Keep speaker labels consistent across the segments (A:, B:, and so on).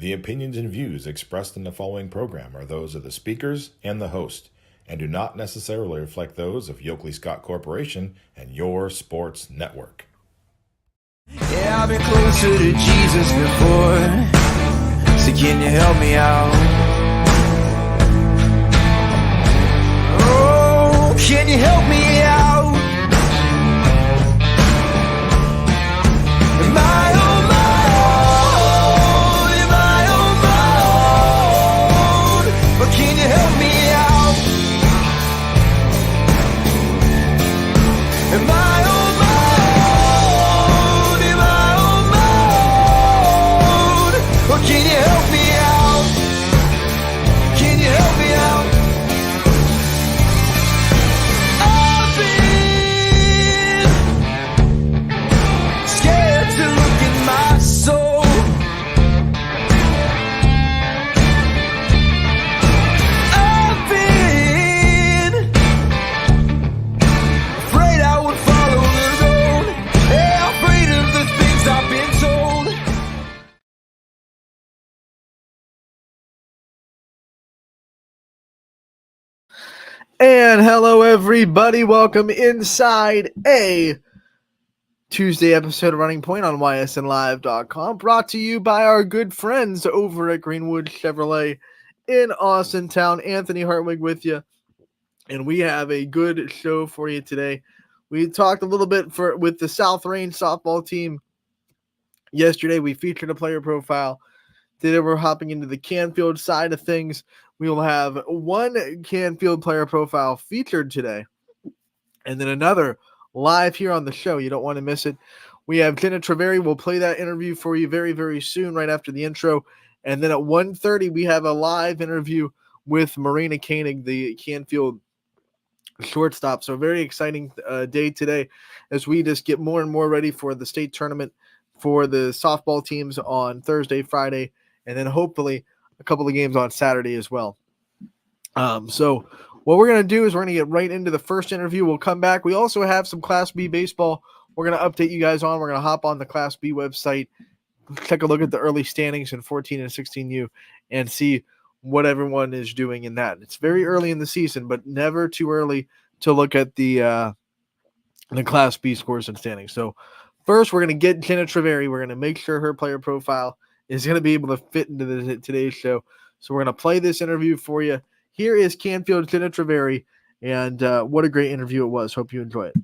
A: The opinions and views expressed in the following program are those of the speakers and the host, and do not necessarily reflect those of Yoakley Scott Corporation and your sports network.
B: Yeah, I've been closer to Jesus before, so can you help me out? Oh, can you help me out? Am I on my own? Am I on my own? But can you help me out? Am I on my own? Am I on my own? Or can you help me out? Can you help me out? I've been scared to look in my soul. I've been afraid I would follow the road. Yeah, afraid of the things I've been told.
C: And hello, everybody. Welcome inside a Tuesday episode of Running Point on ysnlive.com, brought to you by our good friends over at Greenwood Chevrolet in Austintown. Anthony Hartwig with you, and we have a good show for you today. We talked a little bit with the South Range softball team yesterday. We featured a player profile. Today we're hopping into the Canfield side of things. We will have one Canfield player profile featured today, and then another live here on the show. You don't want to miss it. We have Jenna Treveri. We'll play that interview for you very, very soon, right after the intro. And then at 1:30, we have a live interview with Marina Koenig, the Canfield shortstop. So a very exciting day today as we just get more and more ready for the state tournament for the softball teams on Thursday, Friday, and then hopefully a couple of games on Saturday as well. So what we're going to do is we're going to get right into the first interview. We'll come back. We also have some Class B baseball we're going to update you guys on. We're going to hop on the Class B website, take a look at the early standings in 14 and 16U, and see what everyone is doing in that. It's very early in the season, but never too early to look at the Class B scores and standings. So first, we're going to get Jenna Treveri. We're going to make sure her player profile is going to be able to fit into today's show. So we're going to play this interview for you. Here is Canfield Jenna Treveri, and what a great interview it was. Hope you enjoy it.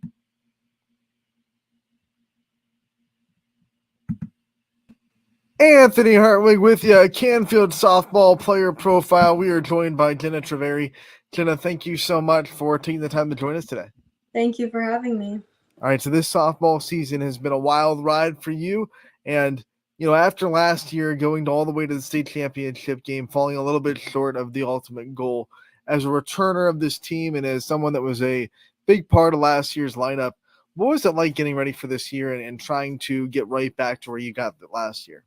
C: Anthony Hartwig with you, Canfield softball player profile. We are joined by Jenna Treveri. Jenna, thank you so much for taking the time to join us today.
D: Thank you for having me.
C: All right, so this softball season has been a wild ride for you, and after last year going all the way to the state championship game, falling a little bit short of the ultimate goal, as a returner of this team and as someone that was a big part of last year's lineup, what was it like getting ready for this year and trying to get right back to where you got last year?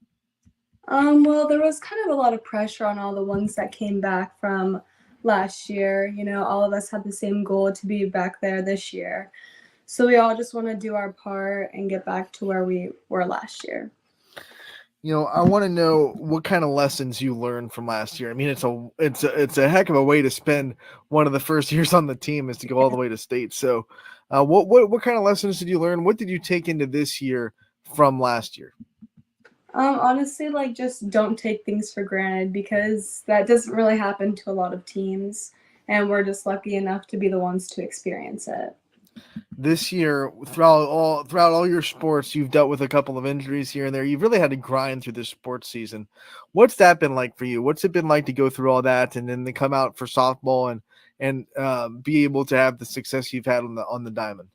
D: Well, there was kind of a lot of pressure on all the ones that came back from last year. All of us had the same goal to be back there this year. So we all just want to do our part and get back to where we were last year.
C: I want to know what kind of lessons you learned from last year. I mean, it's a heck of a way to spend one of the first years on the team is to go all the way to state. So what kind of lessons did you learn? What did you take into this year from last year?
D: Honestly, just don't take things for granted, because that doesn't really happen to a lot of teams, and we're just lucky enough to be the ones to experience it.
C: This year, throughout all your sports, you've dealt with a couple of injuries here and there. You've really had to grind through this sports season. What's that been like for you? What's it been like to go through all that and then to come out for softball and be able to have the success you've had on the diamond?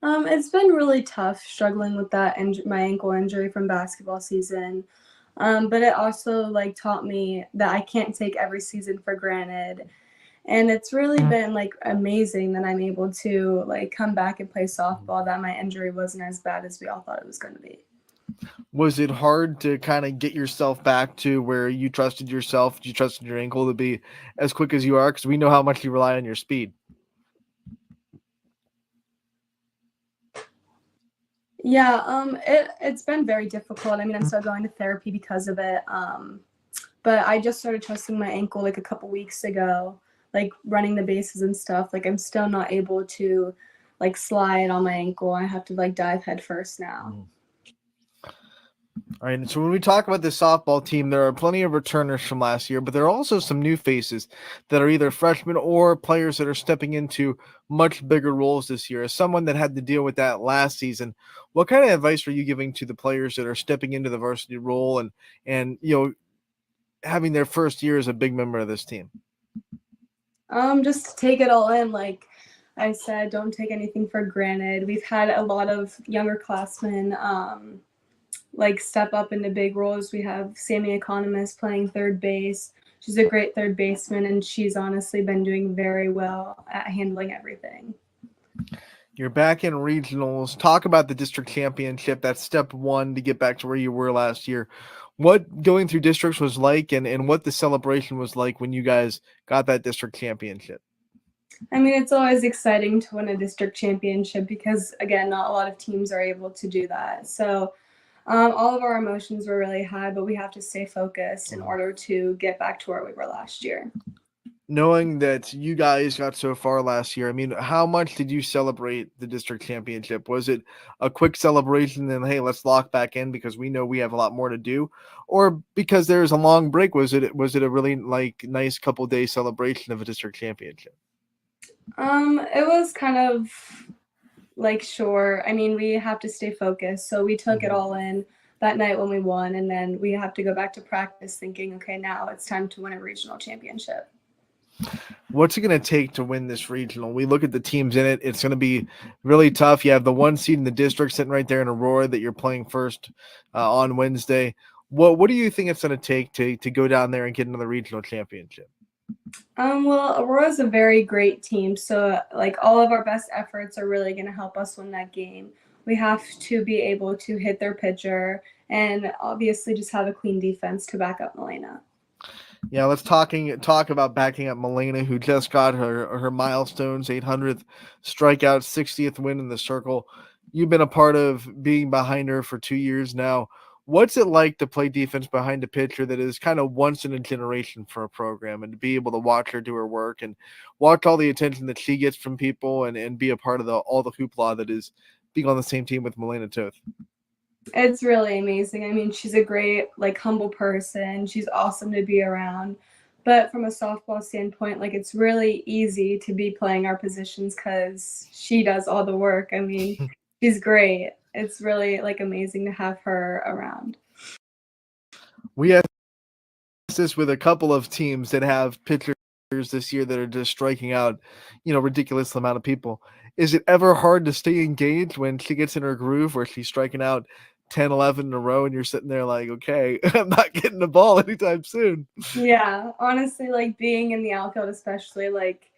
D: It's been really tough struggling with that my ankle injury from basketball season. But it also taught me that I can't take every season for granted. And it's really been amazing that I'm able to come back and play softball, that my injury wasn't as bad as we all thought it was going to be.
C: Was it hard to kind of get yourself back to where you trusted yourself, you trusted your ankle to be as quick as you are? Because we know how much you rely on your speed.
D: Yeah, it's been very difficult. I mean, I'm still going to therapy because of it. But I just started trusting my ankle like a couple weeks ago, like running the bases and stuff. Like I'm still not able to like slide on my ankle. I have to like dive head first now.
C: All right, so when we talk about the softball team, there are plenty of returners from last year, but there are also some new faces that are either freshmen or players that are stepping into much bigger roles this year. As someone that had to deal with that last season, what kind of advice are you giving to the players that are stepping into the varsity role and having their first year as a big member of this team?
D: Just take it all in. Like I said, don't take anything for granted. We've had a lot of younger classmen like step up into big roles. We have Sammy Economist playing third base. She's a great third baseman, and she's honestly been doing very well at handling everything.
C: You're back in regionals. Talk about the district championship. That's step one to get back to where you were last year. What going through districts was like and what the celebration was like when you guys got that district championship.
D: I mean, it's always exciting to win a district championship because, again, not a lot of teams are able to do that. So all of our emotions were really high, but we have to stay focused in order to get back to where we were last year.
C: Knowing that you guys got so far last year, I mean, how much did you celebrate the district championship? Was it a quick celebration and hey, let's lock back in because we know we have a lot more to do, or because there's a long break? Was it a really like nice couple day celebration of a district championship?
D: It was kind of like sure. I mean, we have to stay focused, so we took it all in that night when we won, and then we have to go back to practice thinking, okay, now it's time to win a regional championship.
C: What's it going to take to win this regional? We look at the teams in it. It's going to be really tough. You have the one seed in the district sitting right there in Aurora that you're playing first on Wednesday. What do you think it's going to take to go down there and get into the regional championship?
D: Well, Aurora's a very great team, so like all of our best efforts are really going to help us win that game. We have to be able to hit their pitcher and obviously just have a clean defense to back up Milena.
C: Yeah, let's talk about backing up Milena, who just got her milestones, 800th strikeout, 60th win in the circle. You've been a part of being behind her for 2 years now. What's it like to play defense behind a pitcher that is kind of once in a generation for a program and to be able to watch her do her work and watch all the attention that she gets from people and be a part of all the hoopla that is being on the same team with Milena Toth?
D: It's really amazing. I mean, she's a great, like, humble person. She's awesome to be around. But from a softball standpoint, like, it's really easy to be playing our positions because she does all the work. I mean, she's great. It's really, like, amazing to have her around.
C: We have this with a couple of teams that have pitchers this year that are just striking out, ridiculous amount of people. Is it ever hard to stay engaged when she gets in her groove where she's striking out 10, 11 in a row and you're sitting there like, okay, I'm not getting the ball anytime soon?
D: Yeah, honestly, like, being in the outfield especially, like,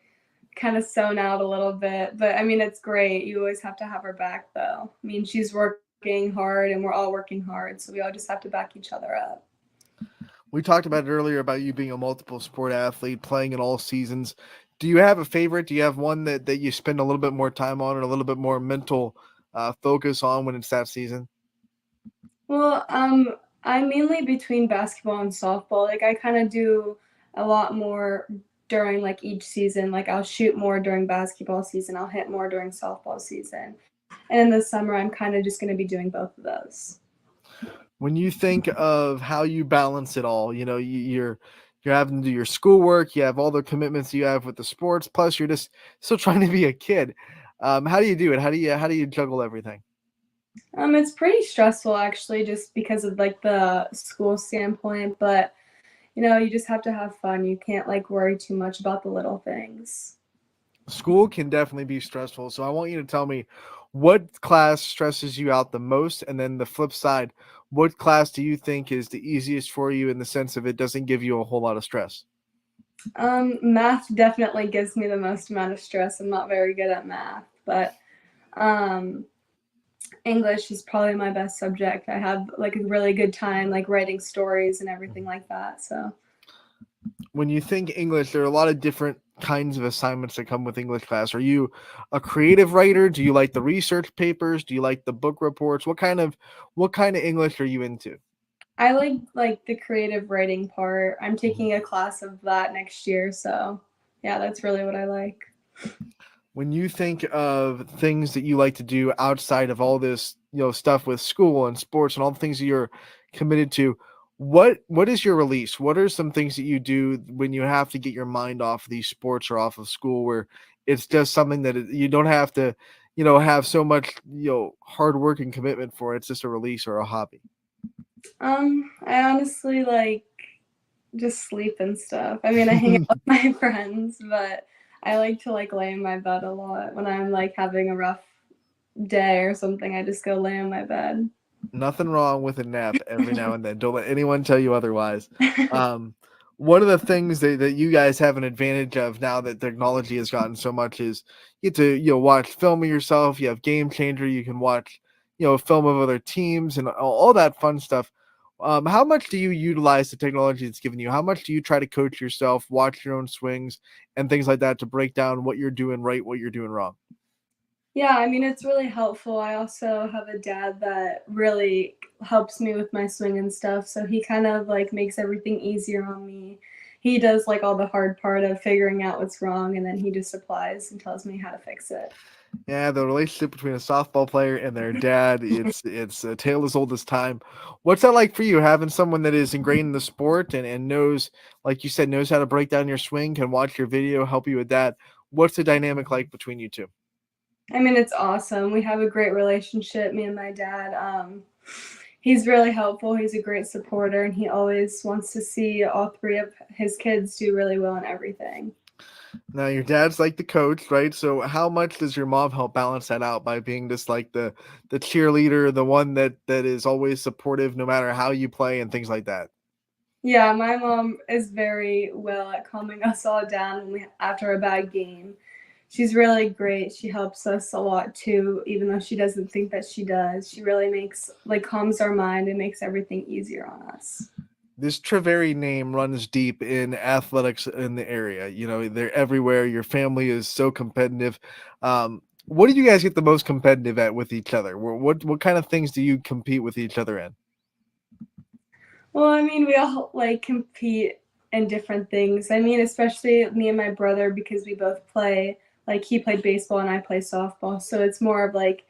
D: kind of sewn out a little bit. But, I mean, it's great. You always have to have her back, though. I mean, she's working hard and we're all working hard, so we all just have to back each other up.
C: We talked about it earlier about you being a multiple sport athlete, playing in all seasons. Do you have a favorite? Do you have one that you spend a little bit more time on and a little bit more mental focus on when it's that season?
D: Well, I'm mainly between basketball and softball. Like I kind of do a lot more during like each season. Like I'll shoot more during basketball season. I'll hit more during softball season. And in the summer, I'm kind of just going to be doing both of those.
C: When you think of how you balance it all, you're having to do your schoolwork, you have all the commitments you have with the sports, plus you're just still trying to be a kid. How do you do it? How do you juggle everything?
D: It's pretty stressful actually, just because of like the school standpoint. But you just have to have fun. You can't like worry too much about the little things.
C: School can definitely be stressful. So I want you to tell me what class stresses you out the most, and then the flip side, what class do you think is the easiest for you in the sense of it doesn't give you a whole lot of stress?
D: Math definitely gives me the most amount of stress. I'm not very good at math, but English is probably my best subject. I have like a really good time like writing stories and everything like that. So
C: When you think English, there are a lot of different kinds of assignments that come with English class. Are you a creative writer? Do you like the research papers? Do you like the book reports? What kind of English are you into?
D: I like the creative writing part. I'm taking a class of that next year, so yeah, that's really what I like.
C: When you think of things that you like to do outside of all this, stuff with school and sports and all the things that you're committed to, what is your release? What are some things that you do when you have to get your mind off these sports or off of school, where it's just something that you don't have to, have so much, hard work and commitment for? It's just a release or a hobby.
D: I honestly like just sleep and stuff. I mean, I hang out with my friends, but I like to like lay in my bed a lot when I'm like having a rough day or something. I just go lay in my bed.
C: Nothing wrong with a nap every now and then. Don't let anyone tell you otherwise. Um, One of the things that you guys have an advantage of now that technology has gotten so much is you get to watch film of yourself. You have Game Changer. You can watch film of other teams and all that fun stuff. How much do you utilize the technology that's given you? How much do you try to coach yourself, watch your own swings, and things like that to break down what you're doing right, what you're doing wrong?
D: Yeah, I mean, it's really helpful. I also have a dad that really helps me with my swing and stuff, so he kind of like makes everything easier on me. He does like all the hard part of figuring out what's wrong, and then he just applies and tells me how to fix it.
C: Yeah, the relationship between a softball player and their dad, it's a tale as old as time. What's that like for you, having someone that is ingrained in the sport and knows, like you said, knows how to break down your swing, can watch your video, help you with that? What's the dynamic like between you two?
D: I mean, it's awesome. We have a great relationship, me and my dad. He's really helpful. He's a great supporter, and he always wants to see all three of his kids do really well in everything.
C: Now your dad's like the coach, right? So how much does your mom help balance that out by being just like the cheerleader, the one that is always supportive no matter how you play and things like that?
D: Yeah, my mom is very well at calming us all down after a bad game. She's really great. She helps us a lot too, even though she doesn't think that she does. She really makes like calms our mind and makes everything easier on us.
C: This Treveri name runs deep in athletics in the area. They're everywhere. Your family is so competitive. What do you guys get the most competitive at with each other? What kind of things do you compete with each other in?
D: Well, I mean, we all like compete in different things. I mean, especially me and my brother because we both play. Like he played baseball and I play softball, so it's more of like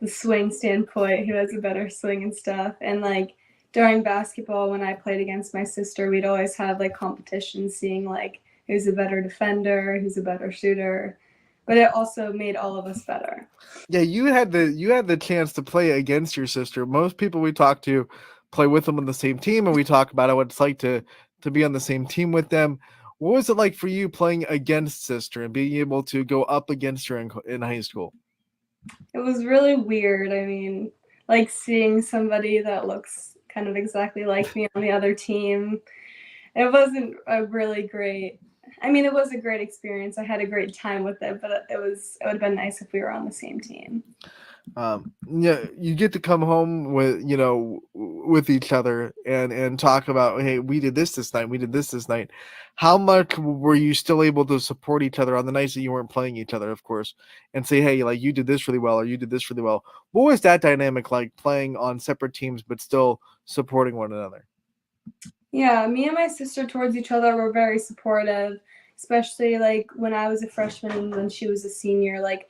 D: the swing standpoint, who has a better swing and stuff. And like during basketball, when I played against my sister, we'd always have like competitions, seeing like who's a better defender, who's a better shooter. But it also made all of us better.
C: Yeah, you had the chance to play against your sister. Most people we talk to play with them on the same team, and we talk about what it's like to be on the same team with them. What was it like for you playing against sister and being able to go up against her in high school?
D: It was really weird. I mean, like seeing somebody that looks kind of exactly like me on the other team. It wasn't a really great. I mean, it was a great experience. I had a great time with it, but it would have been nice if we were on the same team.
C: Yeah, you get to come home with each other and talk about, hey, we did this night, we did this night. How much were you still able to support each other on the nights that you weren't playing each other, of course, and say, hey, like you did this really well or you did this really well? What was that dynamic like, playing on separate teams but still supporting one another?
D: Yeah, me and my sister towards each other were very supportive, especially like when I was a freshman and when she was a senior. Like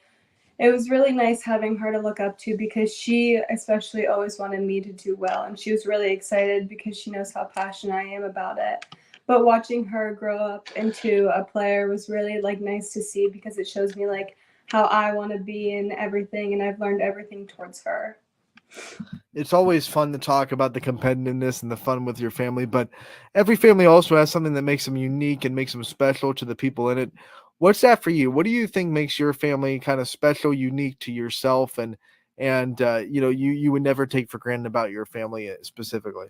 D: it was really nice having her to look up to because she especially always wanted me to do well, and she was really excited because she knows how passionate I am about it. But watching her grow up into a player was really like nice to see because it shows me like how I want to be in everything, and I've learned everything towards her.
C: It's always fun to talk about the competitiveness and the fun with your family, but every family also has something that makes them unique and makes them special to the people in it. What's that for you? What do you think makes your family kind of special, unique to yourself, and you would never take for granted about your family specifically?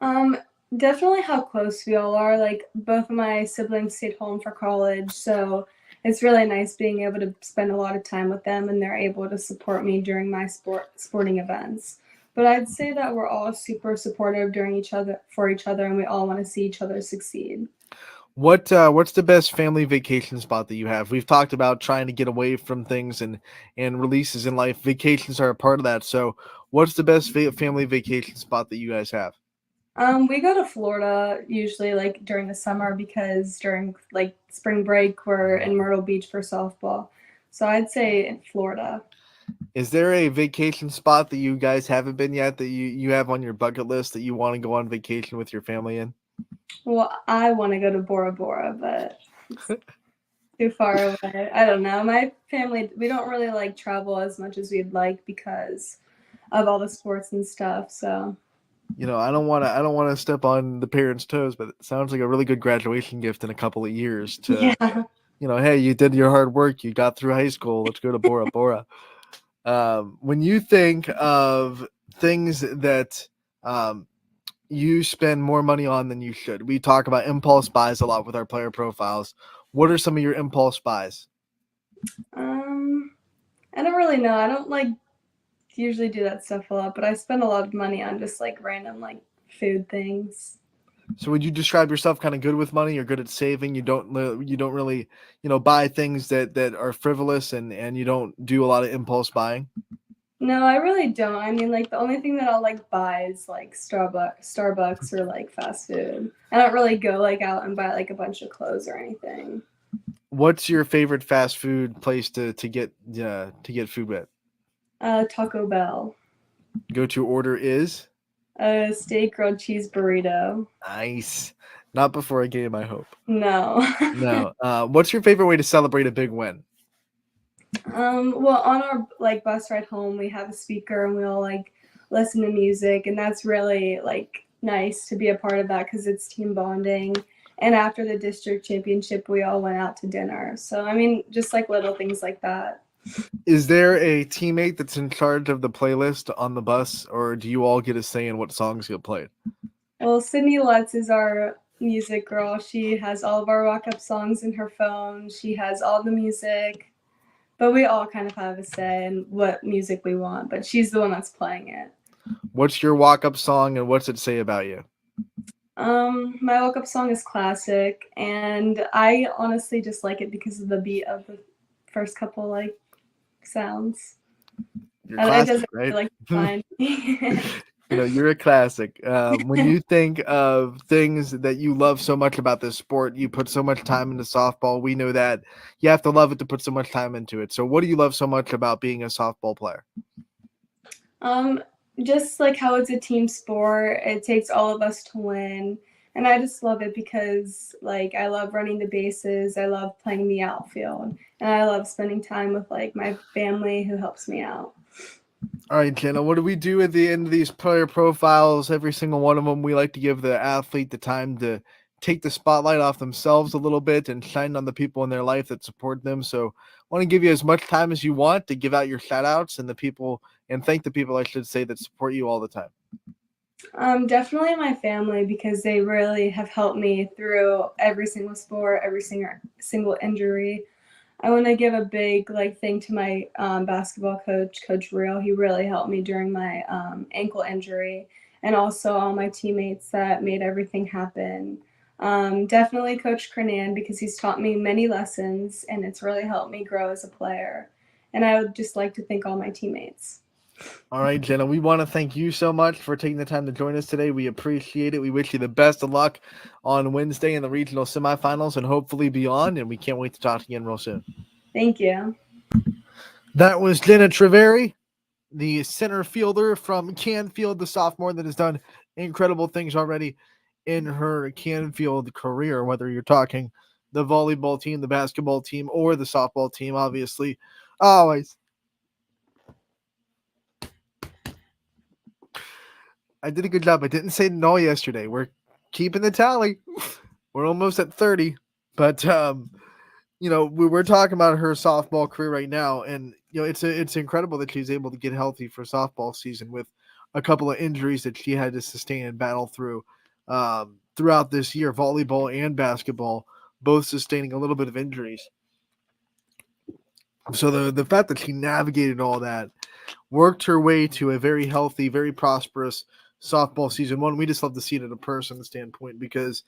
D: Um, Definitely how close we all are. Like both of my siblings stayed home for college, so it's really nice being able to spend a lot of time with them, and they're able to support me during my sporting events. But I'd say that we're all super supportive during each other for each other, and we all want to see each other succeed.
C: What's the best family vacation spot that you have? We've talked about trying to get away from things and releases in life. Vacations are a part of that. So, what's the best family vacation spot that you guys have?
D: We go to Florida usually like during the summer because during like spring break we're in Myrtle Beach for softball. So I'd say in Florida.
C: Is there a vacation spot that you guys haven't been yet that you have on your bucket list that you want to go on vacation with your family in?
D: Well, I want to go to Bora Bora, but it's too far away. I don't know. My family, we don't really like travel as much as we'd like because of all the sports and stuff. So
C: I don't want to step on the parents' toes, but it sounds like a really good graduation gift in a couple of years to,
D: yeah.
C: hey, you did your hard work, you got through high school, let's go to Bora Bora. When you think of things that you spend more money on than you should, we talk about impulse buys a lot with our player profiles. What are some of your impulse buys?
D: I don't really know. I don't like usually do that stuff a lot, but I spend a lot of money on just like random like food things.
C: So would you describe yourself kind of good with money? You're good at saving. You don't really, buy things that are frivolous and you don't do a lot of impulse buying.
D: No, I really don't. I mean, like the only thing that I'll like buy is like Starbucks or like fast food. I don't really go like out and buy like a bunch of clothes or anything.
C: What's your favorite fast food place to get food at?
D: Taco Bell,
C: Go to order is
D: a steak grilled cheese burrito.
C: nice. Not before a game, I hope.
D: No.
C: No. What's your favorite way to celebrate a big win?
D: Well, on our like bus ride home, we have a speaker and we all like listen to music, and that's really like nice to be a part of that because it's team bonding. And after the district championship, we all went out to dinner. So I mean, just like little things like that.
C: Is there a teammate that's in charge of the playlist on the bus, or do you all get a say in what songs get played?
D: Well, Sydney Lutz is our music girl. She has all of our walk up songs in her phone. She has all the music, but we all kind of have a say in what music we want. But she's the one that's playing it.
C: What's your walk-up song, and what's it say about you?
D: My walk up song is classic, and I honestly just like it because of the beat of the first couple like sounds.
C: You're
D: It
C: classic,
D: doesn't
C: right?
D: really like define.
C: You're a classic. When you think of things that you love so much about this sport, you put so much time into softball. We know that you have to love it to put so much time into it. So, what do you love so much about being a softball player?
D: Just like how it's a team sport, it takes all of us to win. And I just love it because like I love running the bases, I love playing the outfield, and I love spending time with like my family who helps me out.
C: All right, Jenna, what do we do at the end of these player profiles? Every single one of them, we like to give the athlete the time to take the spotlight off themselves a little bit and shine on the people in their life that support them. So I want to give you as much time as you want to give out your shout outs and thank the people, I should say, that support you all the time.
D: Definitely my family because they really have helped me through every single sport, every single injury. I want to give a big like thank to my basketball coach, Coach Real. He really helped me during my ankle injury, and also all my teammates that made everything happen. Definitely Coach Kernan because he's taught me many lessons, and it's really helped me grow as a player. And I would just like to thank all my teammates.
C: All right, Jenna, we want to thank you so much for taking the time to join us today. We appreciate it. We wish you the best of luck on Wednesday in the regional semifinals and hopefully beyond. And we can't wait to talk again real soon.
D: Thank you.
C: That was Jenna Treveri, the center fielder from Canfield, the sophomore that has done incredible things already in her Canfield career, whether you're talking the volleyball team, the basketball team, or the softball team, obviously. Always. I did a good job. I didn't say no yesterday. We're keeping the tally. We're almost at 30. But we're talking about her softball career right now, and it's incredible that she's able to get healthy for softball season with a couple of injuries that she had to sustain and battle through throughout this year. Volleyball and basketball both sustaining a little bit of injuries. So the fact that she navigated all that, worked her way to a very healthy, very prosperous softball season. One, we just love to see it at a person standpoint because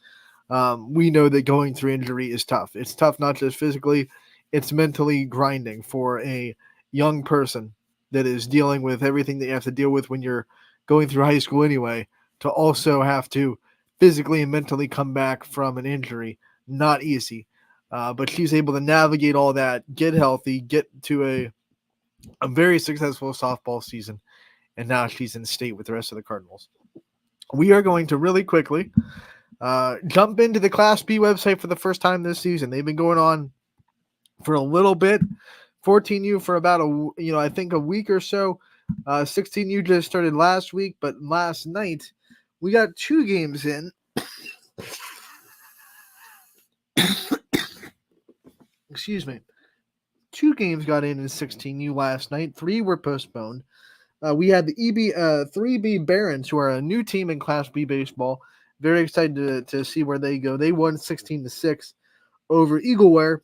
C: we know that going through injury is tough. It's tough not just physically, it's mentally grinding for a young person that is dealing with everything that you have to deal with when you're going through high school anyway, to also have to physically and mentally come back from an injury. Not easy. But she's able to navigate all that, get healthy, get to a very successful softball season, and now she's in state with the rest of the Cardinals. We are going to really quickly jump into the Class B website for the first time this season. They've been going on for a little bit. 14U for about I think a week or so. 16U just started last week, but last night we got 2 games in. Excuse me. 2 games got in 16U last night. 3 were postponed. We had the 3B Barons, who are a new team in Class B baseball. Very excited to see where they go. They won 16-6 over Eagleware,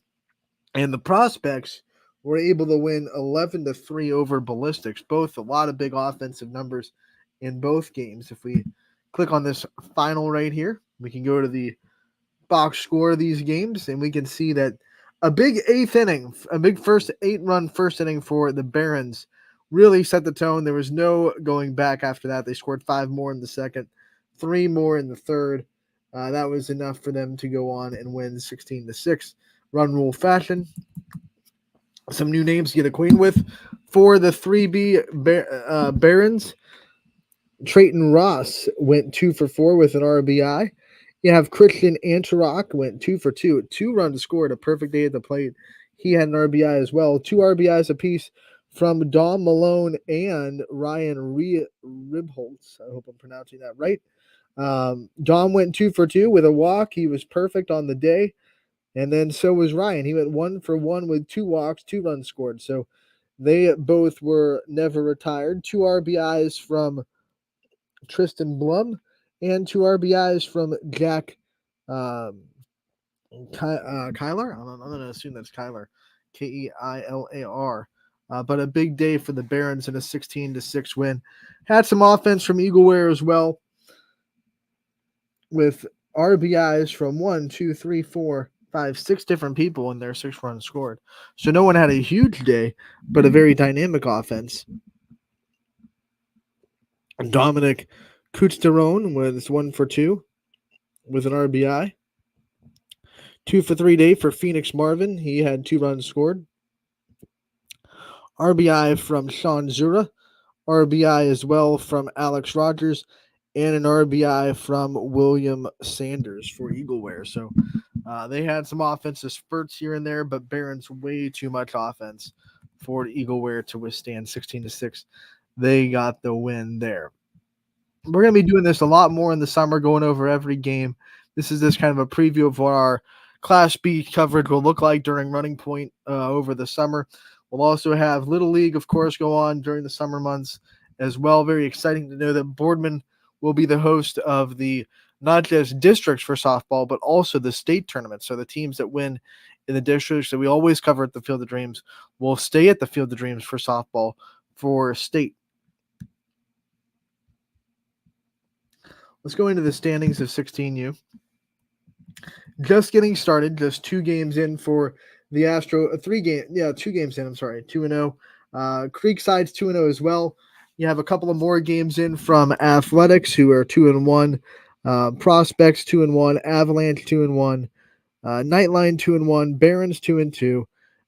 C: and the Prospects were able to win 11-3 over Ballistics. Both a lot of big offensive numbers in both games. If we click on this final right here, we can go to the box score of these games, and we can see that a big 8th inning, a big 8-run first inning for the Barons really set the tone. There was no going back after that. They scored 5 more in the second, 3 more in the third. That was enough for them to go on and win 16-6, run rule fashion. Some new names to get acquainted with for the 3B Barons. Trayton Ross went 2 for 4 with an RBI. You have Christian Antarok went 2 for 2, 2 runs scored, a perfect day at the plate. He had an RBI as well. 2 RBIs apiece from Dom Malone and Ryan Ribholtz. I hope I'm pronouncing that right. Dom went 2 for 2 with a walk. He was perfect on the day. And then so was Ryan. He went 1 for 1 with 2 walks, 2 runs scored. So they both were never retired. 2 RBIs from Tristan Blum and 2 RBIs from Jack Kyler. I'm going to assume that's Kyler, Keilar. But a big day for the Barons in a 16-6 win. Had some offense from Eagleware as well, with RBIs from 6 different people in their 6 runs scored. So no one had a huge day, but a very dynamic offense. Dominic Kuchterone was 1 for 2 with an RBI. 2 for 3 day for Phoenix Marvin. He had 2 runs scored. RBI from Sean Zura. RBI as well from Alex Rogers. And an RBI from William Sanders for Eagleware. So they had some offensive spurts here and there, but Barons way too much offense for Eagleware to withstand 16-6. They got the win there. We're going to be doing this a lot more in the summer, going over every game. This is kind of a preview of what our Class B coverage will look like during Running Point over the summer. We'll also have Little League, of course, go on during the summer months as well. Very exciting to know that Boardman will be the host of the not just districts for softball, but also the state tournament. So the teams that win in the districts that we always cover at the Field of Dreams will stay at the Field of Dreams for softball for state. Let's go into the standings of 16U. Just getting started, just 2 games in for the Astro. 2 games in, 2-0. Creekside's 2-0 as well. You have a couple of more games in from Athletics, who are 2-1. Prospects 2-1. Avalanche 2-1. Nightline 2-1. Barons 2-2.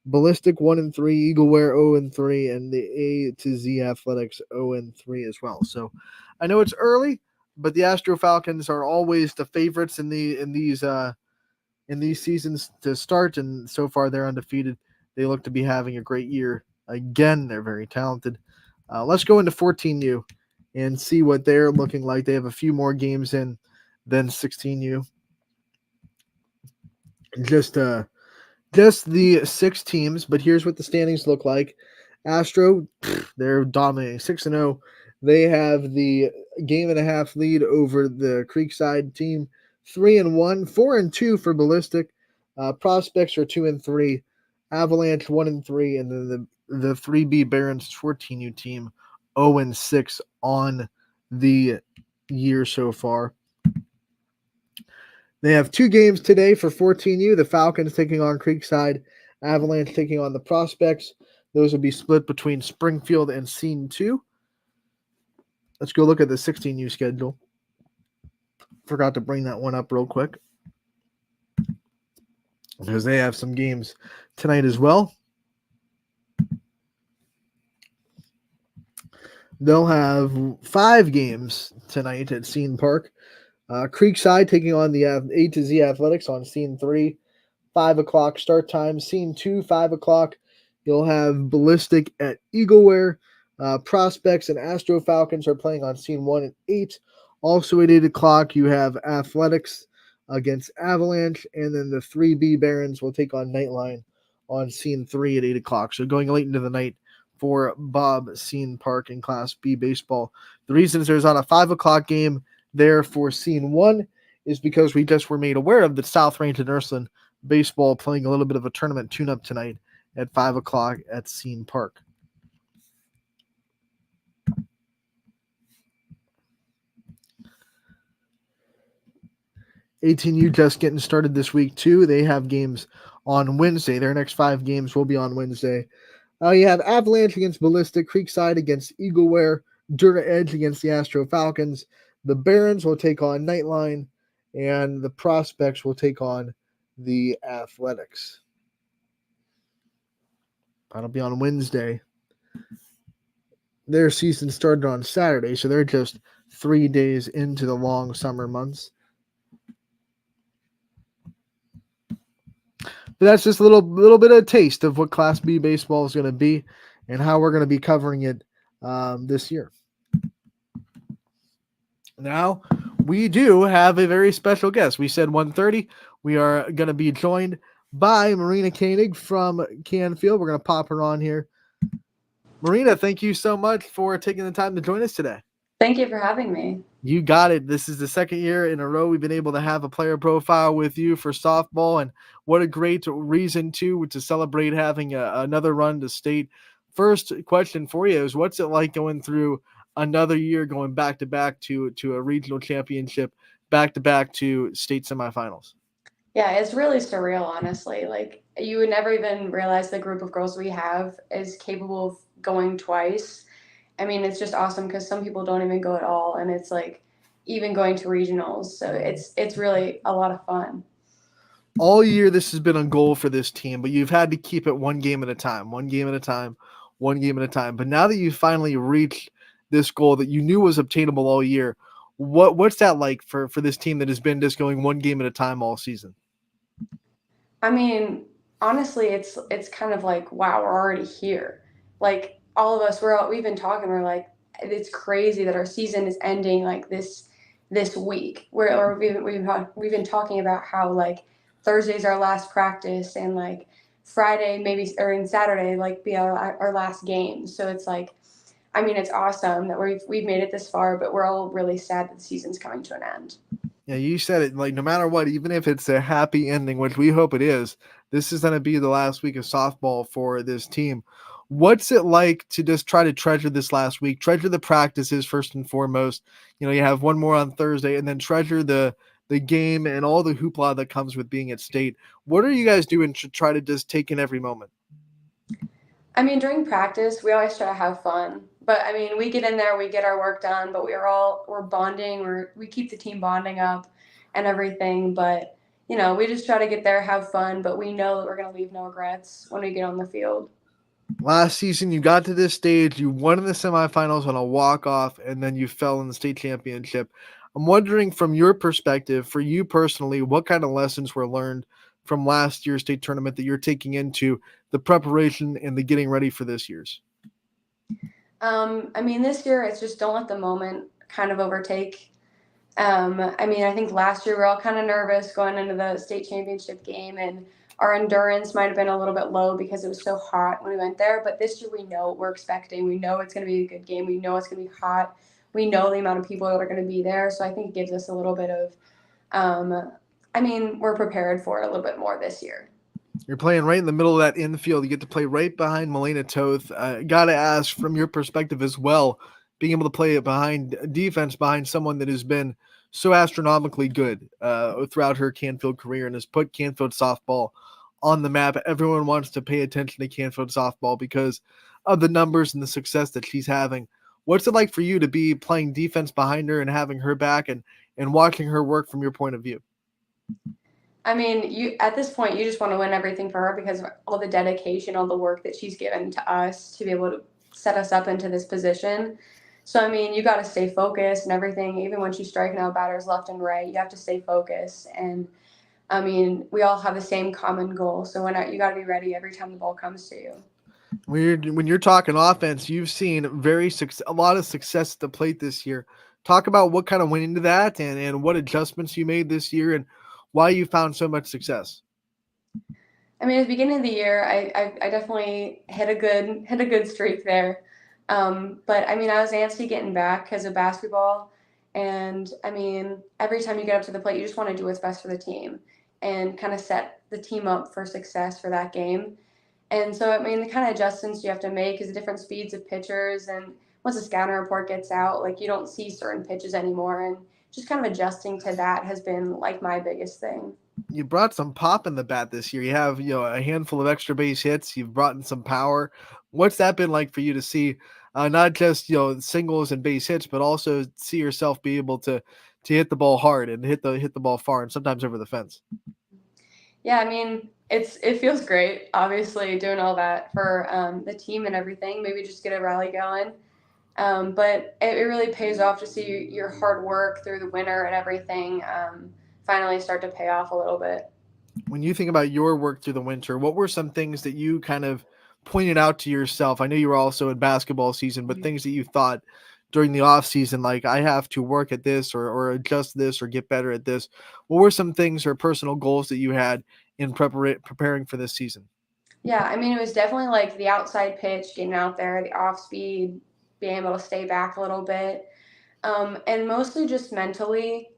C: Ballistic 1-3. Eagleware 0-3, and the A to Z Athletics 0-3 as well. So I know it's early, but the Astro Falcons are always the favorites in these seasons to start, and so far they're undefeated. They look to be having a great year again. They're very talented. Let's go into 14U and see what they're looking like. They have a few more games in than 16U. Just the 6 teams, but here's what the standings look like. Astro, they're dominating, 6-0. They have the 1.5 game lead over the Creekside team, 3-1, 4-2 for Ballistic. Prospects are 2-3, Avalanche 1-3, and then the 3B Barons 14U team 0-6 on the year so far. They have 2 games today for 14U. The Falcons taking on Creekside, Avalanche taking on the Prospects. Those will be split between Springfield and Scene 2. Let's go look at the 16U schedule. Forgot to bring that one up real quick because they have some games tonight as well. They'll have 5 games tonight at Scene Park. Creekside taking on the A to Z Athletics on Scene 3. 5 o'clock start time. Scene 2, 5 o'clock. You'll have Ballistic at Eagleware. Prospects and Astro Falcons are playing on Scene 1 at 8. Also at 8 o'clock, you have Athletics against Avalanche. And then the 3B Barons will take on Nightline on Scene 3 at 8 o'clock. So going late into the night for Bob Scene Park in Class B baseball. The reason there's on a 5 o'clock game there for Scene 1 is because we just were made aware of that South Range and Ursuline baseball playing a little bit of a tournament tune-up tonight at 5 o'clock at Scene Park. ATU just getting started this week too. They have games on Wednesday. Their next 5 games will be on Wednesday. You have Avalanche against Ballistic, Creekside against Eagleware, Durga Edge against the Astro Falcons. The Barons will take on Nightline, and the Prospects will take on the Athletics. That'll be on Wednesday. Their season started on Saturday, so they're just 3 days into the long summer months. But that's just a little bit of a taste of what Class B baseball is going to be and how we're going to be covering it this year. Now, we do have a very special guest. We said 1:30. We are going to be joined by Marina Koenig from Canfield. We're going to pop her on here. Marina, thank you so much for taking the time to join us today.
D: Thank you for having me.
C: You got it. This is the second year in a row we've been able to have a player profile with you for softball, and what a great reason to celebrate having another run to state. First question for you is, what's it like going through another year, going back-to-back to a regional championship, back-to-back to state semifinals?
D: Yeah, it's really surreal, honestly. Like, you would never even realize the group of girls we have is capable of going twice. I mean, it's just awesome because some people don't even go at all, and it's like even going to regionals. So it's really a lot of fun.
C: All year this has been a goal for this team, but you've had to keep it one game at a time. But now that you finally reached this goal that you knew was obtainable all year, what's that like for this team that has been just going one game at a time all season?
D: I mean, honestly, it's kind of like, wow, we're already here. Like, all of us, we've been talking, we're like, it's crazy that our season is ending like this week. We've been talking about how like Thursday's our last practice, and like Friday and Saturday like be our last game. So it's like, I mean, it's awesome that we've made it this far, but we're all really sad that the season's coming to an end.
C: Yeah, you said it. Like, no matter what, even if it's a happy ending, which we hope it is, this is going to be the last week of softball for this team. What's it like to just try to treasure this last week, treasure the practices first and foremost? You know, you have one more on Thursday, and then treasure the game and all the hoopla that comes with being at state. What are you guys doing to try to just take in every moment?
D: I mean, during practice, we always try to have fun. But I mean, we get in there, we get our work done, but we're bonding, we keep the team bonding up and everything. But, you know, we just try to get there, have fun, but we know that we're going to leave no regrets when we get on the field.
C: Last season, you got to this stage, you won in the semifinals on a walk-off, and then you fell in the state championship. I'm wondering, from your perspective, for you personally, what kind of lessons were learned from last year's state tournament that you're taking into the preparation and the getting ready for this year's?
D: I mean, this year, it's just don't let the moment kind of overtake. I mean, I think last year we were all kind of nervous going into the state championship game, and our endurance might have been a little bit low because it was so hot when we went there. But this year we know what we're expecting. We know it's going to be a good game. We know it's going to be hot. We know the amount of people that are going to be there. So I think it gives us a little bit of, I mean, we're prepared for it a little bit more this year.
C: You're playing right in the middle of that infield. You get to play right behind Melena Toth. Got to ask, from your perspective as well, being able to play behind defense behind someone that has been so astronomically good throughout her Canfield career and has put Canfield softball on the map. Everyone wants to pay attention to Canfield softball because of the numbers and the success that she's having. What's it like for you to be playing defense behind her and having her back and watching her work from your point of view?
E: I mean, you at this point, you just want to win everything for her because of all the dedication, all the work that she's given to us to be able to set us up into this position. So, I mean, you got to stay focused and everything. Even when she's striking out batters left and right, you have to stay focused. And, I mean, we all have the same common goal. So, you got to be ready every time the ball comes to you.
C: When you're talking offense, you've seen a lot of success at the plate this year. Talk about what kind of went into that and what adjustments you made this year and why you found so much success.
E: I mean, at the beginning of the year, I definitely hit a good streak there. But I mean, I was antsy getting back because of basketball, and I mean, every time you get up to the plate, you just want to do what's best for the team and kind of set the team up for success for that game. And so, I mean, the kind of adjustments you have to make is the different speeds of pitchers, and once the scouting report gets out, like you don't see certain pitches anymore, and just kind of adjusting to that has been like my biggest thing.
C: You brought some pop in the bat this year. You have, a handful of extra base hits. You've brought in some power. What's that been like for you to see, not just, singles and base hits, but also see yourself be able to hit the ball hard and hit the ball far and sometimes over the fence?
E: Yeah, I mean, it feels great, obviously, doing all that for the team and everything. Maybe just get a rally going. But it really pays off to see your hard work through the winter and everything finally start to pay off a little bit.
C: When you think about your work through the winter, what were some things that you kind of pointed out to yourself? I know you were also in basketball season, but things that you thought during the off season, like I have to work at this or adjust this or get better at this. What were some things or personal goals that you had in preparing for this season?
E: Yeah, I mean, it was definitely like the outside pitch, getting out there, the off speed, being able to stay back a little bit. And mostly just mentally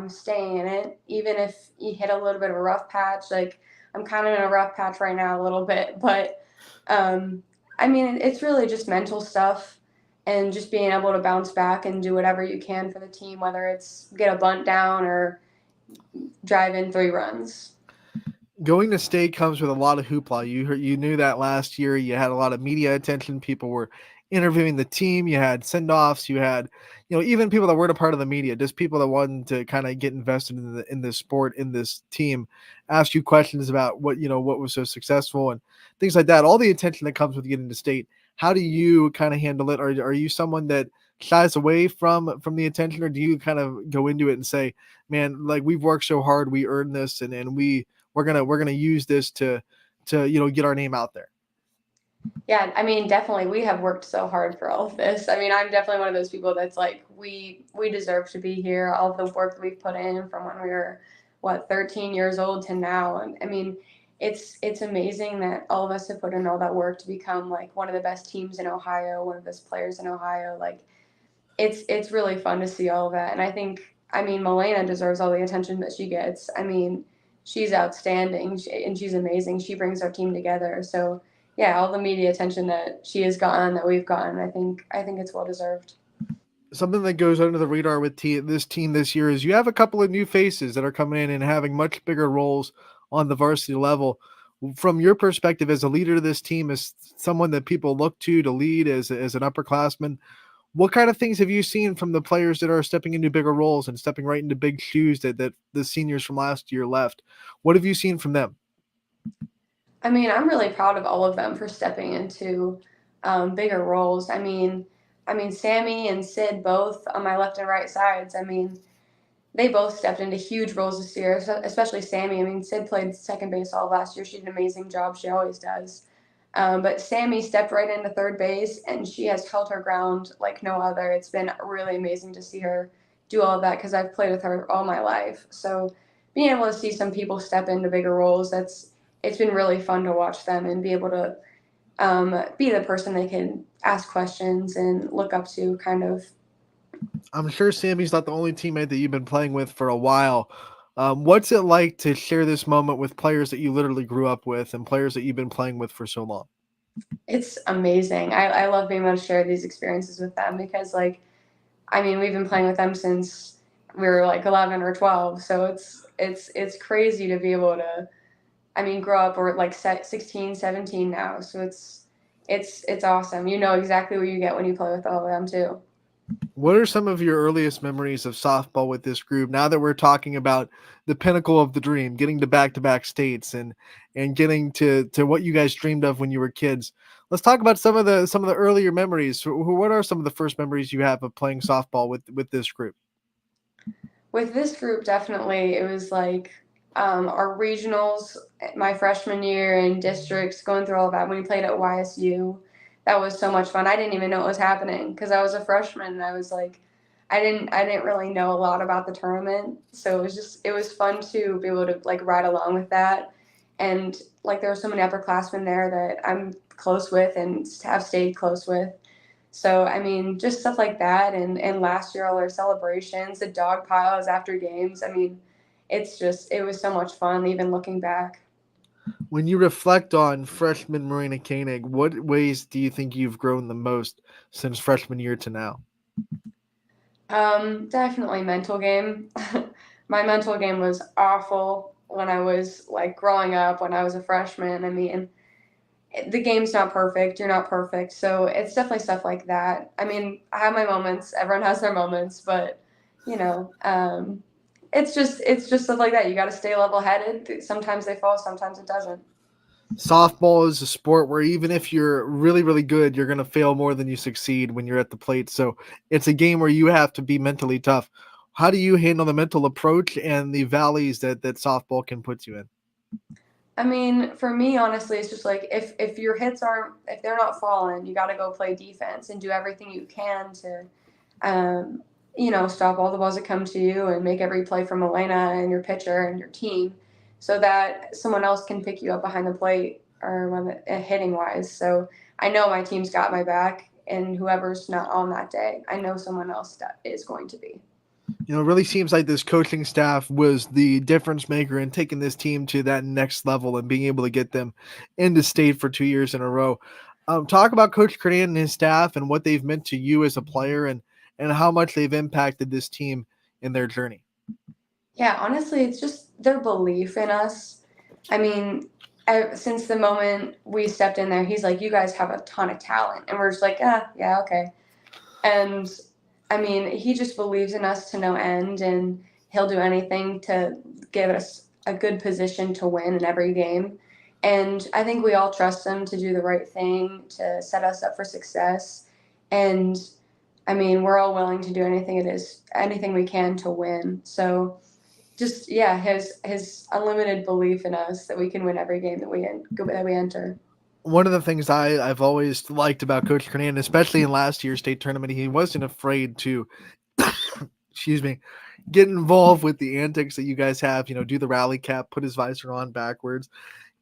E: staying in it, even if you hit a little bit of a rough patch. Like I'm kind of in a rough patch right now a little bit, but I mean, it's really just mental stuff and just being able to bounce back and do whatever you can for the team, whether it's get a bunt down or drive in 3 runs.
C: Going to state comes with a lot of hoopla. You knew that last year. You had a lot of media attention. People were interviewing the team. You had send-offs. You had, even people that weren't a part of the media, just people that wanted to kind of get invested in this sport, in this team, ask you questions about what was so successful and things like that. All the attention that comes with getting to state. How do you kind of handle it? Are you someone that shies away from the attention, or do you kind of go into it and say, man, like we've worked so hard, we earned this, and we're gonna use this to get our name out there?
E: Yeah, I mean, definitely, we have worked so hard for all of this. I mean, I'm definitely one of those people that's like, we deserve to be here. All of the work that we've put in from when we were, 13 years old to now. And I mean, it's amazing that all of us have put in all that work to become like one of the best teams in Ohio, one of the best players in Ohio. Like, it's really fun to see all of that. And I mean, Milena deserves all the attention that she gets. I mean, she's outstanding and she's amazing. She brings our team together. So yeah, all the media attention that she has gotten, that we've gotten, I think it's well deserved.
C: Something that goes under the radar with this team this year is you have a couple of new faces that are coming in and having much bigger roles on the varsity level. From your perspective as a leader of this team, as someone that people look to lead as an upperclassman, what kind of things have you seen from the players that are stepping into bigger roles and stepping right into big shoes that the seniors from last year left? What have you seen from them?
E: I mean, I'm really proud of all of them for stepping into bigger roles. I mean, Sammy and Sid both on my left and right sides. I mean, they both stepped into huge roles this year, especially Sammy. I mean, Sid played second base all last year. She did an amazing job. She always does. But Sammy stepped right into third base, and she has held her ground like no other. It's been really amazing to see her do all of that because I've played with her all my life. So being able to see some people step into bigger roles, it's been really fun to watch them and be able to be the person they can ask questions and look up to, kind of.
C: I'm sure Sammy's not the only teammate that you've been playing with for a while. What's it like to share this moment with players that you literally grew up with and players that you've been playing with for so long?
E: It's amazing. I love being able to share these experiences with them because, like, I mean, we've been playing with them since we were like 11 or 12. So it's crazy to be able to, I mean, grow up. We're like 16, 17 now. So it's awesome. You know exactly what you get when you play with all of them too.
C: What are some of your earliest memories of softball with this group? Now that we're talking about the pinnacle of the dream, getting to back states and getting to what you guys dreamed of when you were kids. Let's talk about some of the earlier memories. What are some of the first memories you have of playing softball with this group?
E: With this group, definitely, it was like our regionals my freshman year and districts, going through all of that. When we played at YSU, that was so much fun. I didn't even know it was happening because I was a freshman and I was like, I didn't really know a lot about the tournament, so it was fun to be able to like ride along with that. And like there were so many upperclassmen there that I'm close with and have stayed close with. So I mean, just stuff like that, and last year all our celebrations, the dog piles after games. I mean, it was so much fun, even looking back.
C: When you reflect on freshman Marina Koenig, what ways do you think you've grown the most since freshman year to now?
E: Definitely mental game. My mental game was awful when I was like growing up. When I was a freshman, I mean, the game's not perfect. You're not perfect, so it's definitely stuff like that. I mean, I have my moments. Everyone has their moments, but you know, it's just stuff like that. You got to stay level headed. Sometimes they fall, sometimes it doesn't.
C: Softball is a sport where even if you're really, really good, you're going to fail more than you succeed when you're at the plate. So it's a game where you have to be mentally tough. How do you handle the mental approach and the valleys that softball can put you in?
E: I mean, for me, honestly, it's just like if your hits aren't if they're not falling, you got to go play defense and do everything you can to, um, stop all the balls that come to you and make every play from Elena and your pitcher and your team, so that someone else can pick you up behind the plate or hitting wise. So I know my team's got my back, and whoever's not on that day, I know someone else that is going to be.
C: It really seems like this coaching staff was the difference maker in taking this team to that next level and being able to get them into state for 2 years in a row. Talk about Coach Kernan and his staff and what they've meant to you as a player and how much they've impacted this team in their journey.
E: Yeah, honestly, it's just their belief in us. I mean, since the moment we stepped in there, he's like, "You guys have a ton of talent," and we're just like, "Ah, yeah, okay." And I mean, he just believes in us to no end, and he'll do anything to give us a good position to win in every game. And I think we all trust him to do the right thing to set us up for success. And I mean, we're all willing to do anything we can to win. So just yeah, his unlimited belief in us that we can win every game that we enter.
C: One of the things I've always liked about Coach Kernan, especially in last year's state tournament, he wasn't afraid to, excuse me, get involved with the antics that you guys have. Do the rally cap, put his visor on backwards,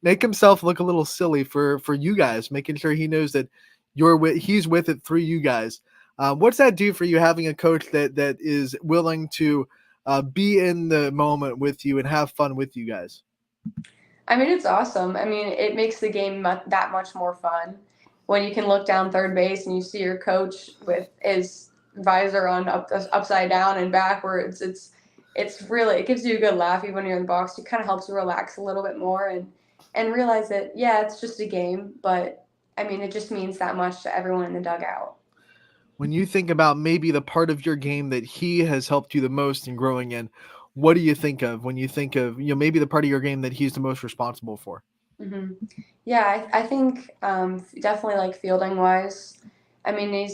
C: make himself look a little silly for you guys, making sure he knows that he's with it through you guys. What's that do for you having a coach that is willing to be in the moment with you and have fun with you guys?
E: I mean, it's awesome. I mean, it makes the game that much more fun when you can look down third base and you see your coach with his visor on upside down and backwards. It's really it gives you a good laugh even when you're in the box. It kind of helps you relax a little bit more and realize that yeah, it's just a game, but I mean, it just means that much to everyone in the dugout.
C: When you think about maybe the part of your game that he has helped you the most in growing in, what do you think of when you think of maybe the part of your game that he's the most responsible for?
E: Hmm. Yeah, I think definitely like fielding wise. I mean,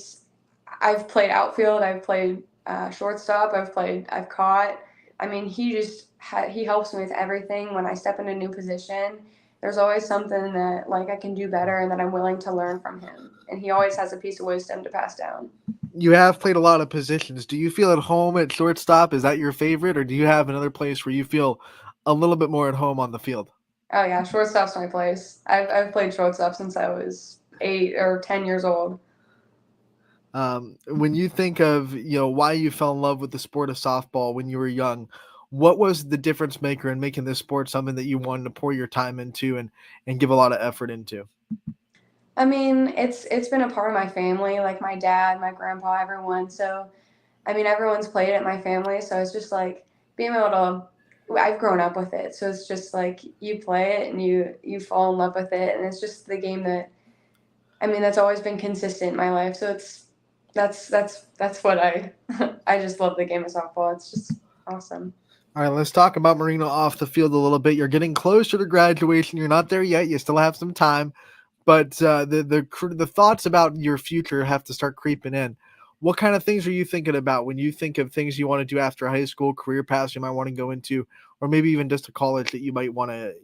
E: I've played outfield, I've played shortstop, I've caught. I mean, he helps me with everything. When I step in a new position, there's always something that like I can do better and that I'm willing to learn from him. And he always has a piece of wisdom to pass down.
C: You have played a lot of positions. Do you feel at home at shortstop? Is that your favorite, or do you have another place where you feel a little bit more at home on the field?
E: Oh yeah, shortstop's my place. I've played shortstop since I was 8 or 10 years old.
C: When you think of why you fell in love with the sport of softball when you were young, what was the difference maker in making this sport something that you wanted to pour your time into and give a lot of effort into?
E: I mean, it's been a part of my family, like my dad, my grandpa, everyone. So, I mean, everyone's played it in my family, so it's just like being able to. I've grown up with it, so it's just like you play it and you fall in love with it, and it's just the game that. I mean, that's always been consistent in my life, so that's what I I just love the game of softball. It's just awesome.
C: All right, let's talk about Marino off the field a little bit. You're getting closer to graduation. You're not there yet. You still have some time, but the thoughts about your future have to start creeping in. What kind of things are you thinking about when you think of things you want to do after high school, career paths you might want to go into, or maybe even just a college that you might want to,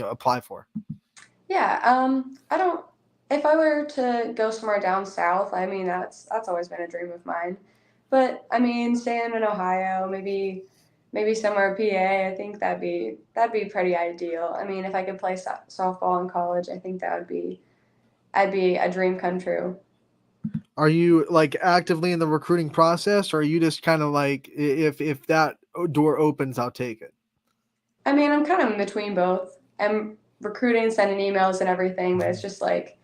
C: apply for?
E: Yeah, I don't. If I were to go somewhere down south, I mean that's always been a dream of mine. But I mean, staying in Ohio, maybe somewhere PA, I think that'd be pretty ideal. I mean, if I could play softball in college, I think I'd be a dream come true.
C: Are you like actively in the recruiting process, or are you just kind of like if that door opens, I'll take it?
E: I mean, I'm kind of in between both. I'm recruiting, sending emails and everything, but it's just like,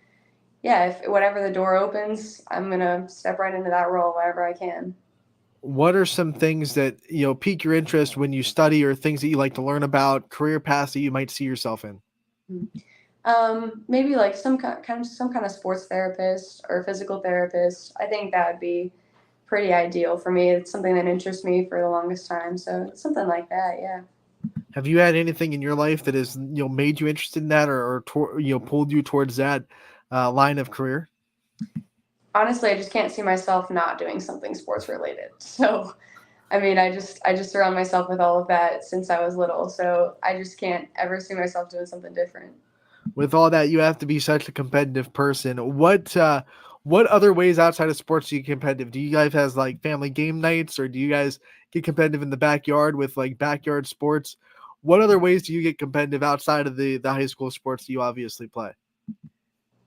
E: yeah, if whatever the door opens, I'm gonna step right into that role wherever I can.
C: What are some things that pique your interest when you study, or things that you like to learn about, career paths that you might see yourself in?
E: Maybe like some kind of sports therapist or physical therapist. I think that would be pretty ideal for me. It's something that interests me for the longest time. So something like that, yeah.
C: Have you had anything in your life that has made you interested in that, or pulled you towards that line of career?
E: Honestly, I just can't see myself not doing something sports related. So I mean, I just surround myself with all of that since I was little. So I just can't ever see myself doing something different.
C: With all that, you have to be such a competitive person. What other ways outside of sports do you get competitive? Do you guys have like family game nights, or do you guys get competitive in the backyard with like backyard sports? What other ways do you get competitive outside of the high school sports that you obviously play?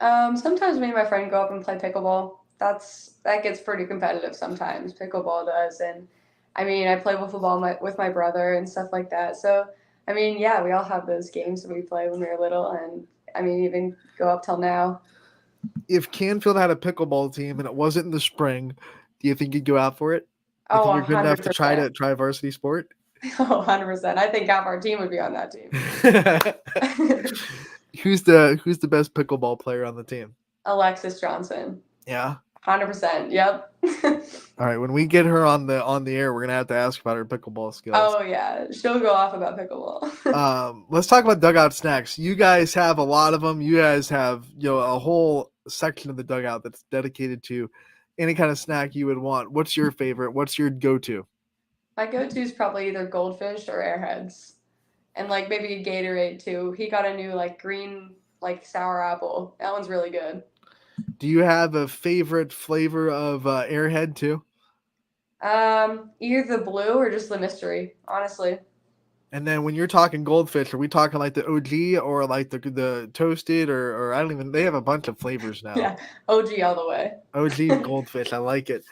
E: Sometimes me and my friend go up and play pickleball. That gets pretty competitive sometimes. Pickleball does, and I mean I play wiffle ball with my brother and stuff like that. So I mean, yeah, we all have those games that we play when we were little, and I mean even go up till now.
C: If Canfield had a pickleball team and it wasn't in the spring, do you think you'd go out for it? You
E: Oh,
C: think
E: a
C: you're good enough
E: hundred
C: to try
E: percent.
C: to try a varsity sport?
E: Oh, 100%. I think half our team would be on that team.
C: Who's the best pickleball player on the team?
E: Alexis Johnson.
C: Yeah.
E: 100%. Yep.
C: All right. When we get her on the air, we're gonna have to ask about her pickleball skills.
E: Oh yeah, she'll go off about pickleball.
C: Let's talk about dugout snacks. You guys have a lot of them. You guys have a whole section of the dugout that's dedicated to any kind of snack you would want. What's your favorite? What's your go-to?
E: My go-to is probably either goldfish or airheads, and like maybe a Gatorade too. He got a new like green like sour apple. That one's really good.
C: Do you have a favorite flavor of Airhead too?
E: Either the blue or just the mystery. Honestly.
C: And then when you're talking goldfish, are we talking like the OG or like the toasted or I don't even? They have a bunch of flavors now.
E: Yeah, OG all the way.
C: OG goldfish, I like it.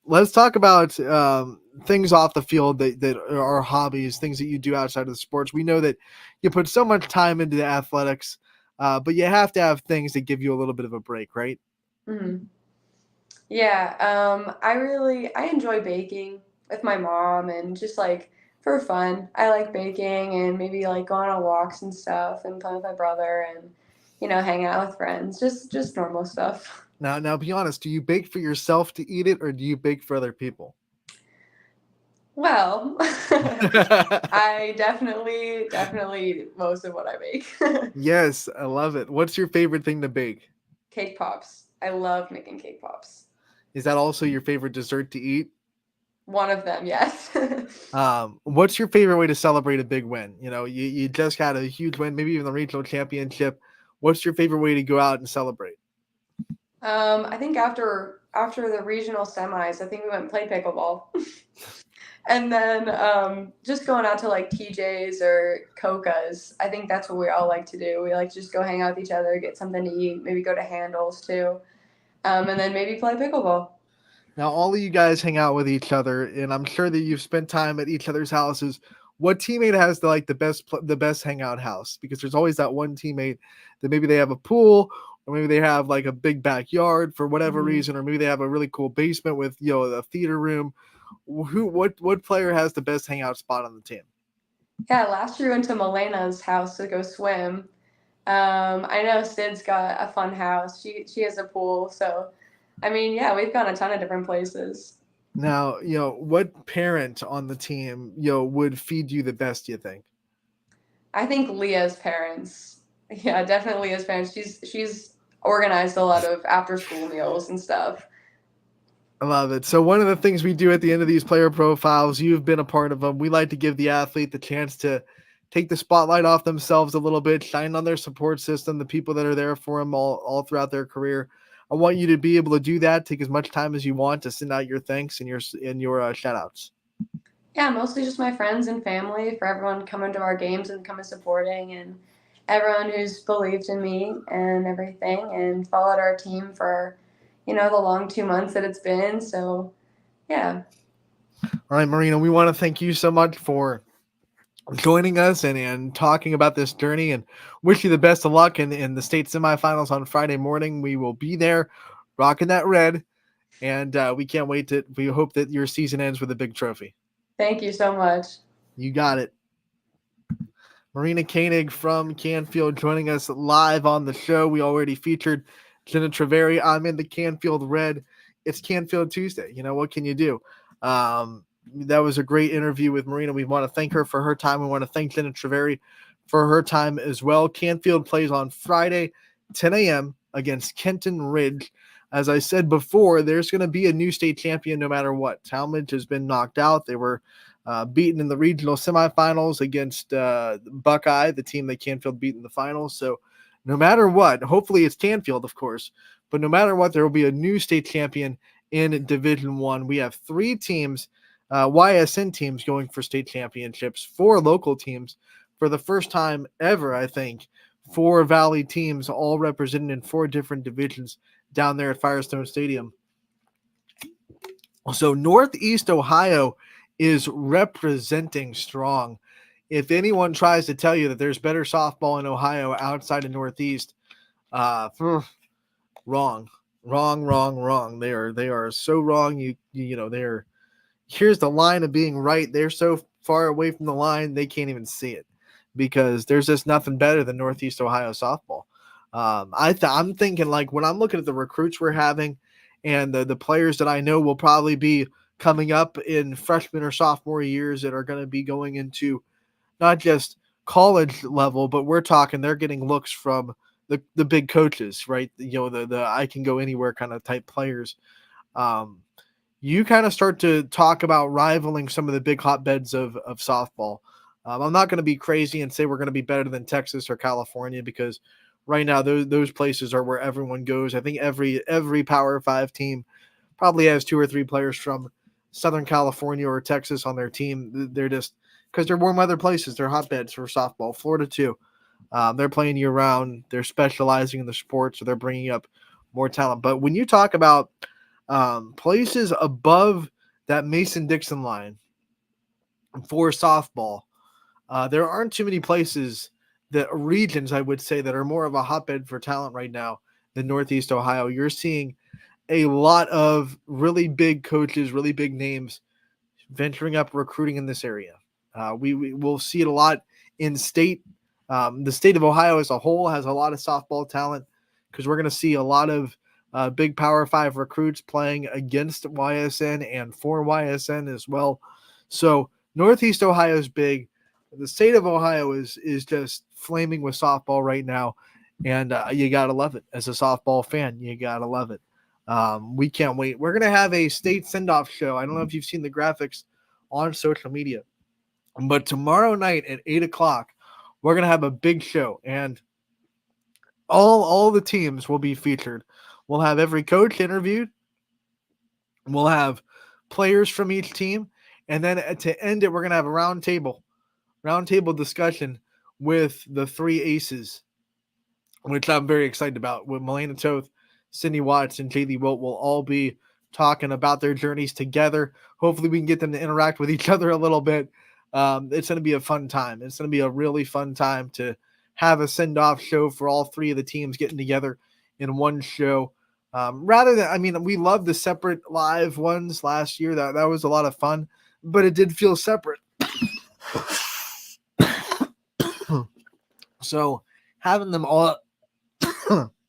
C: Let's talk about things off the field that are hobbies, things that you do outside of the sports. We know that you put so much time into the athletics, but you have to have things that give you a little bit of a break, right?
E: Mm-hmm. Yeah, I enjoy baking with my mom and just like for fun. I like baking and maybe like going on walks and stuff and playing with my brother and hanging out with friends. Just normal stuff.
C: Now, be honest. Do you bake for yourself to eat it, or do you bake for other people?
E: Well, I definitely eat most of what I make.
C: Yes, I love it. What's your favorite thing to bake?
E: Cake pops. I love making cake pops.
C: Is that also your favorite dessert to eat?
E: One of them, yes.
C: What's your favorite way to celebrate a big win? You just had a huge win, maybe even the regional championship. What's your favorite way to go out and celebrate?
E: I think after the regional semis, I think we went and played pickleball. And then just going out to like TJ's or Coca's. I think that's what we all like to do. We like to just go hang out with each other, get something to eat, maybe go to Handles too, and then maybe play pickleball.
C: Now, all of you guys hang out with each other, and I'm sure that you've spent time at each other's houses. What teammate has the best hangout house? Because there's always that one teammate that maybe they have a pool, or maybe they have like a big backyard for whatever reason, or maybe they have a really cool basement with, a theater room. What player has the best hangout spot on the team?
E: Yeah, last year we went to Melena's house to go swim. I know Sid's got a fun house. She has a pool, so I mean, yeah, we've gone a ton of different places.
C: Now, what parent on the team, would feed you the best, do you think?
E: I think Leah's parents. Yeah, definitely Leah's parents. She's organized a lot of after school meals and stuff.
C: I love it. So one of the things we do at the end of these player profiles, you've been a part of them. We like to give the athlete the chance to take the spotlight off themselves a little bit, shine on their support system, the people that are there for them all throughout their career. I want you to be able to do that. Take as much time as you want to send out your thanks and your shout outs.
E: Yeah, mostly just my friends and family, for everyone coming to our games and coming supporting, and everyone who's believed in me and everything and followed our team for, the long 2 months that it's been. So, yeah.
C: All right, Marina, we want to thank you so much for joining us and talking about this journey, and wish you the best of luck in the state semifinals on Friday morning. We will be there rocking that red, and we can't wait we hope that your season ends with a big trophy.
E: Thank you so much.
C: You got it. Marina Koenig from Canfield joining us live on the show. We already featured Jenna Treveri. I'm in the Canfield red. It's Canfield Tuesday. What can you do? That was a great interview with Marina. We want to thank her for her time. We want to thank Jenna Treveri for her time as well. Canfield plays on Friday, 10 a.m. against Kenton Ridge. As I said before, there's going to be a new state champion no matter what. Talmadge has been knocked out. They were beaten in the regional semifinals against Buckeye, the team that Canfield beat in the finals. So no matter what, hopefully it's Canfield, of course, but no matter what, there will be a new state champion in Division I. We have 3 teams, YSN teams, going for state championships, 4 local teams for the first time ever, I think. 4 Valley teams all represented in 4 different divisions down there at Firestone Stadium. So Northeast Ohio is representing strong. If anyone tries to tell you that there's better softball in Ohio outside of Northeast, wrong. They are so wrong. Here's the line of being right. They're so far away from the line, they can't even see it, because there's just nothing better than Northeast Ohio softball. I'm thinking, like, when I'm looking at the recruits we're having and the players that I know will probably be coming up in freshman or sophomore years that are going to be going into not just college level, but we're talking they're getting looks from the big coaches, right? The I can go anywhere kind of type players. You kind of start to talk about rivaling some of the big hotbeds of softball. I'm not going to be crazy and say we're going to be better than Texas or California, because right now those places are where everyone goes. I think every Power 5 team probably has 2 or 3 players from Southern California or Texas on their team. They're just, because they're warm weather places, they're hotbeds for softball. Florida too. They're playing year round. They're specializing in the sport, so they're bringing up more talent. But when you talk about places above that Mason-Dixon line for softball, there aren't too many places, regions, I would say, that are more of a hotbed for talent right now than Northeast Ohio. You're seeing a lot of really big coaches, really big names venturing up recruiting in this area. We will see it a lot in state. The state of Ohio as a whole has a lot of softball talent, because we're going to see a lot of big Power 5 recruits playing against YSN and for YSN as well. So Northeast Ohio is big. The state of Ohio is just flaming with softball right now, and you got to love it. As a softball fan, you got to love it. We can't wait. We're going to have a state send-off show. I don't know if you've seen the graphics on social media, but tomorrow night at 8 o'clock, we're going to have a big show, and all the teams will be featured. We'll have every coach interviewed. We'll have players from each team, and then to end it, we're going to have a roundtable discussion with the 3 aces, which I'm very excited about. With Melena Toth, Sydney Watts, and JD Wilt will all be talking about their journeys together. Hopefully we can get them to interact with each other a little bit. It's going to be a fun time. It's going to be a really fun time to have a send-off show for all 3 of the teams getting together in one show. Rather than, I mean, we loved the separate live ones last year. That was a lot of fun, but it did feel separate. So having them all,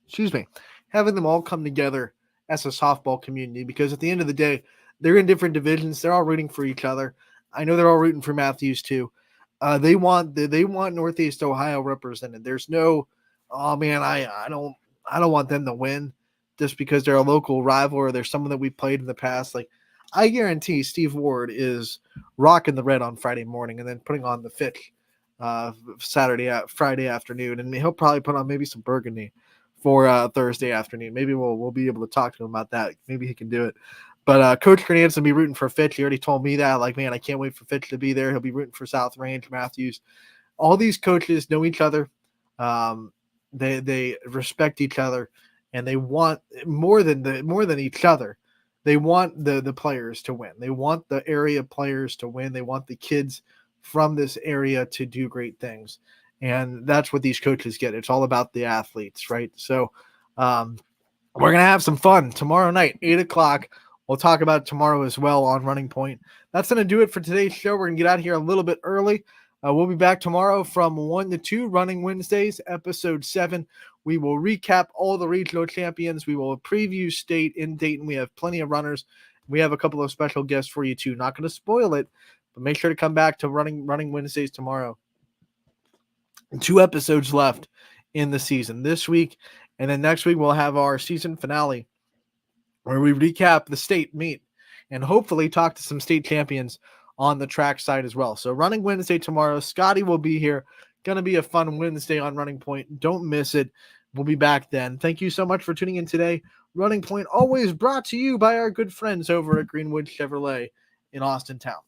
C: excuse me, having them all come together as a softball community, because at the end of the day, they're in different divisions. They're all rooting for each other. I know they're all rooting for Matthews too. They want Northeast Ohio represented. There's no, oh man, I don't want them to win just because they're a local rival or they're someone that we played in the past. Like, I guarantee Steve Ward is rocking the red on Friday morning and then putting on the Fitch Friday afternoon, and he'll probably put on maybe some burgundy for Thursday afternoon. Maybe we'll be able to talk to him about that. Maybe he can do it. But Coach Grenad's will be rooting for Fitch. He already told me that. Like, man, I can't wait for Fitch to be there. He'll be rooting for South Range, Matthews. All these coaches know each other. They respect each other, and they want more than each other. They want the players to win. They want the area players to win. They want the kids from this area to do great things. And that's what these coaches get. It's all about the athletes, right? So we're going to have some fun tomorrow night, 8 o'clock. We'll talk about it tomorrow as well on Running Point. That's going to do it for today's show. We're going to get out of here a little bit early. We'll be back tomorrow from 1 to 2, Running Wednesdays, episode 7. We will recap all the regional champions. We will preview state in Dayton. We have plenty of runners. We have a couple of special guests for you too. Not going to spoil it, but make sure to come back to Running Wednesdays tomorrow. 2 episodes left in the season this week, and then next week we'll have our season finale where we recap the state meet and hopefully talk to some state champions on the track side as well. So Running Wednesday tomorrow. Scotty will be here. Going to be a fun Wednesday on Running Point. Don't miss it. We'll be back then. Thank you so much for tuning in today. Running Point always brought to you by our good friends over at Greenwood Chevrolet in Austin Town.